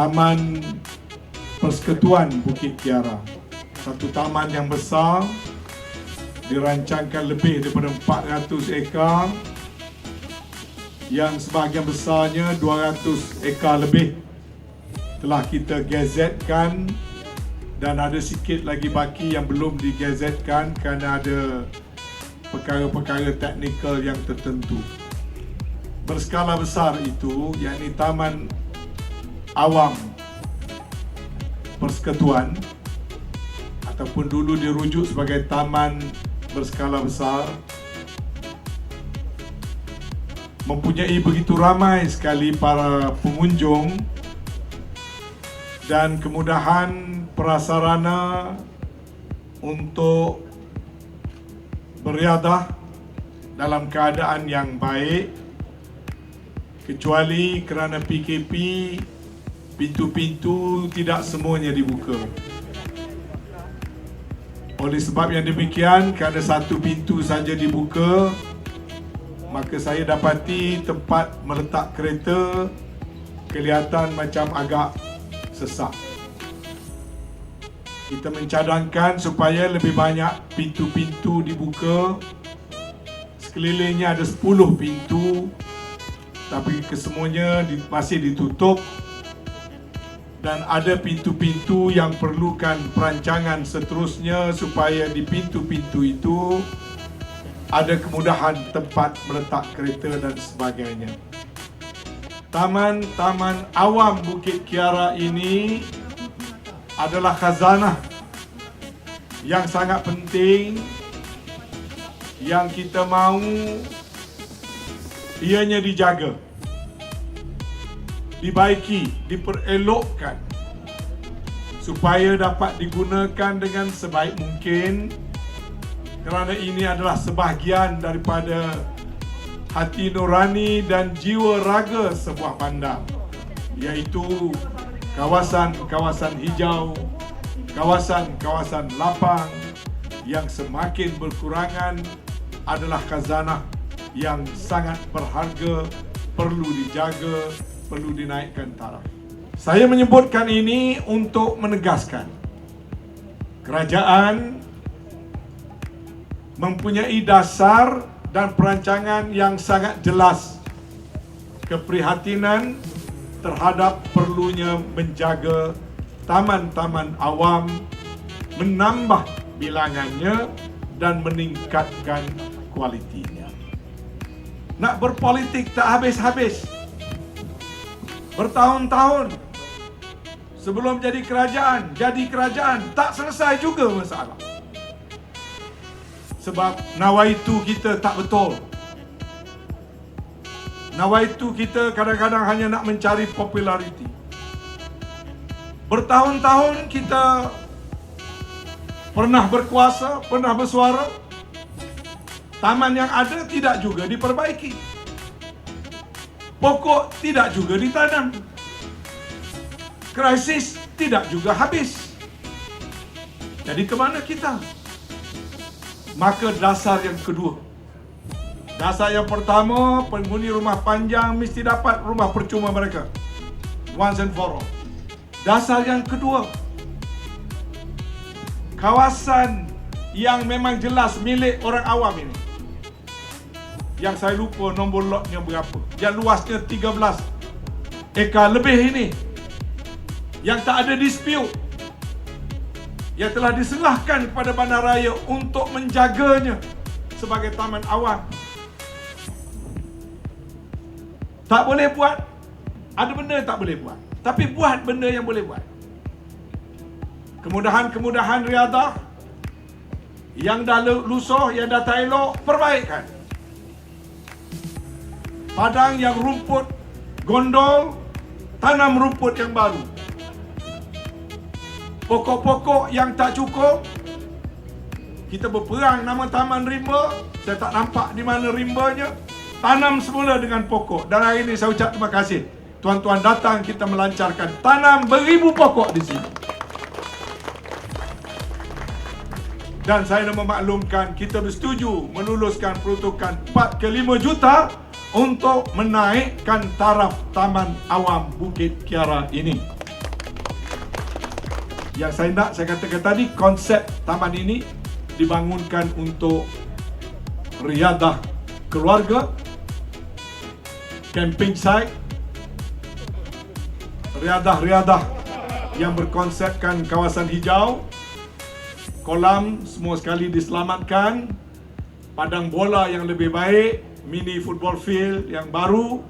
Taman Persekutuan Bukit Kiara. Satu taman yang besar, dirancangkan lebih daripada 400 ekar, yang sebahagian besarnya 200 ekar lebih telah kita gazetkan, dan ada sikit lagi baki yang belum digazetkan kerana ada perkara-perkara teknikal yang tertentu. Berskala besar itu, yakni Taman Awam Persekutuan, ataupun dulu dirujuk sebagai Taman Berskala Besar, mempunyai begitu ramai sekali para pengunjung dan kemudahan prasarana untuk beriadah dalam keadaan yang baik, kecuali kerana PKP, pintu-pintu tidak semuanya dibuka. Oleh sebab yang demikian, kerana satu pintu saja dibuka, maka saya dapati tempat meletak kereta kelihatan macam agak sesak. Kita mencadangkan supaya lebih banyak pintu-pintu dibuka. Sekelilingnya ada 10 pintu, tapi kesemuanya masih ditutup. Dan ada pintu-pintu yang perlukan perancangan seterusnya supaya di pintu-pintu itu ada kemudahan tempat meletak kereta dan sebagainya. Taman Awam Bukit Kiara ini adalah khazanah yang sangat penting yang kita mahu ianya dijaga, dibaiki, diperelokkan supaya dapat digunakan dengan sebaik mungkin, kerana ini adalah sebahagian daripada hati nurani dan jiwa raga sebuah bandar, iaitu kawasan-kawasan hijau, kawasan-kawasan lapang yang semakin berkurangan adalah khazanah yang sangat berharga, perlu dijaga, perlu dinaikkan taraf. Saya menyebutkan ini untuk menegaskan kerajaan mempunyai dasar dan perancangan yang sangat jelas keprihatinan terhadap perlunya menjaga taman-taman awam, menambah bilangannya dan meningkatkan kualitinya. Nak berpolitik tak habis-habis. Bertahun-tahun sebelum jadi kerajaan tak selesai juga masalah. Sebab nawaitu kita tak betul. Nawaitu kita kadang-kadang hanya nak mencari populariti. Bertahun-tahun kita pernah berkuasa, pernah bersuara. Taman yang ada tidak juga diperbaiki. Pokok tidak juga ditanam. Krisis tidak juga habis. Jadi ke mana kita? Maka dasar yang kedua. Dasar yang pertama, penghuni rumah panjang mesti dapat rumah percuma mereka. Once and for all. Dasar yang kedua, kawasan yang memang jelas milik orang awam ini, yang saya lupa nombor lotnya berapa, yang luasnya 13 ekar lebih ini, yang tak ada dispute, yang telah diserahkan kepada bandaraya untuk menjaganya sebagai taman awam. Tak boleh buat, ada benda tak boleh buat, tapi buat benda yang boleh buat. Kemudahan-kemudahan riadah yang dah lusuh, yang dah tak elok, perbaikan. Padang yang rumput gondol, tanam rumput yang baru. Pokok-pokok yang tak cukup, kita berperang nama Taman Rimba. Saya tak nampak di mana rimbanya. Tanam semula dengan pokok. Dan hari ini saya ucap terima kasih. Tuan-tuan datang, kita melancarkan tanam beribu pokok di sini. Dan saya nak memaklumkan, kita bersetuju meluluskan peruntukan 4 ke 5 juta untuk menaikkan taraf Taman Awam Bukit Kiara ini. Yang saya katakan tadi, konsep taman ini dibangunkan untuk riadah keluarga, camping site, riadah-riadah yang berkonsepkan kawasan hijau, kolam semua sekali diselamatkan, padang bola yang lebih baik, mini football field yang baru,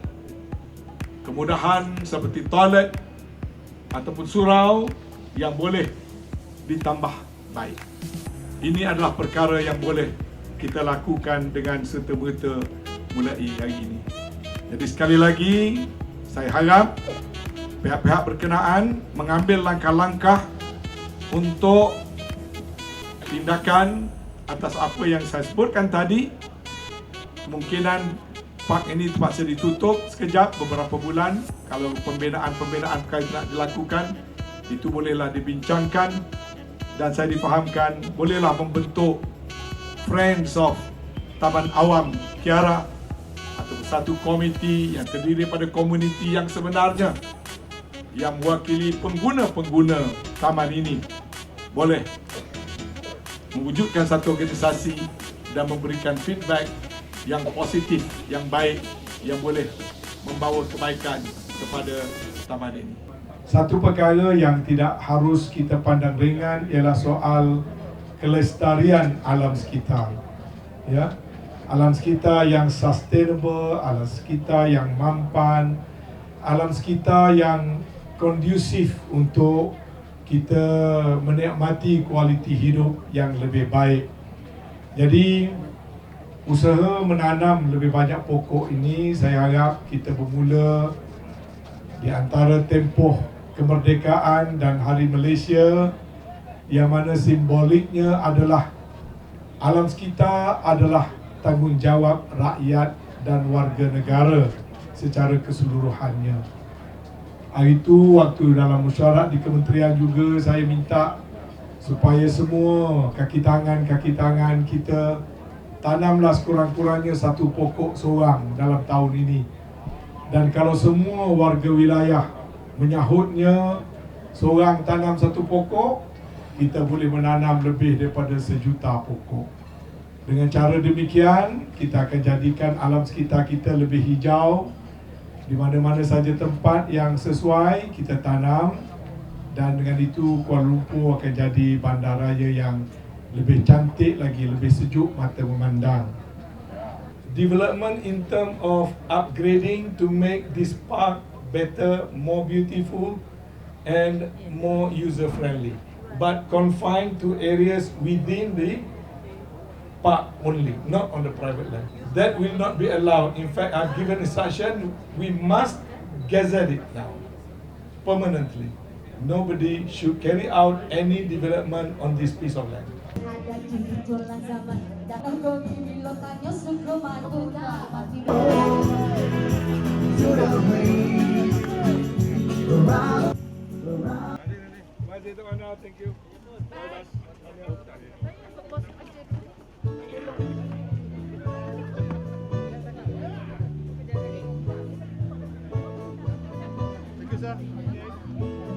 kemudahan seperti toilet ataupun surau yang boleh ditambah baik. Ini adalah perkara yang boleh kita lakukan dengan serta-merta mulai hari ini. Jadi sekali lagi, saya harap pihak-pihak berkenaan mengambil langkah-langkah untuk tindakan atas apa yang saya sebutkan tadi. Kemungkinan park ini terpaksa ditutup sekejap beberapa bulan. Kalau pembinaan perkara nak dilakukan, itu bolehlah dibincangkan dan saya difahamkan bolehlah membentuk Friends of Taman Awam Kiara atau satu komiti yang terdiri daripada komuniti yang sebenarnya yang mewakili pengguna-pengguna taman ini boleh mewujudkan satu organisasi dan memberikan feedback yang positif, yang baik, yang boleh membawa kebaikan kepada taman ini. Satu perkara yang tidak harus kita pandang ringan ialah soal kelestarian alam sekitar. Ya, alam sekitar yang sustainable, alam sekitar yang mampan, alam sekitar yang kondusif untuk kita menikmati kualiti hidup yang lebih baik. Jadi usaha menanam lebih banyak pokok ini saya harap kita bermula di antara tempoh kemerdekaan dan Hari Malaysia, yang mana simboliknya adalah alam sekitar adalah tanggungjawab rakyat dan warga negara secara keseluruhannya. Hari itu waktu dalam mesyuarat di kementerian juga saya minta supaya semua kaki tangan kita tanamlah sekurang-kurangnya satu pokok seorang dalam tahun ini. Dan kalau semua warga wilayah menyahutnya, seorang tanam satu pokok, kita boleh menanam lebih daripada 1 juta pokok. Dengan cara demikian, kita akan jadikan alam sekitar kita lebih hijau. Di mana-mana saja tempat yang sesuai, kita tanam. Dan dengan itu, Kuala Lumpur akan jadi bandaraya yang lebih cantik lagi, lebih sejuk mata memandang. Development in terms of upgrading to make this park better, more beautiful and more user-friendly, but confined to areas within the park only, not on the private land. That will not be allowed. In fact, I've given instruction, we must gazette it now, permanently. Nobody should carry out any development on this piece of land. Thank you. Thank you, sir.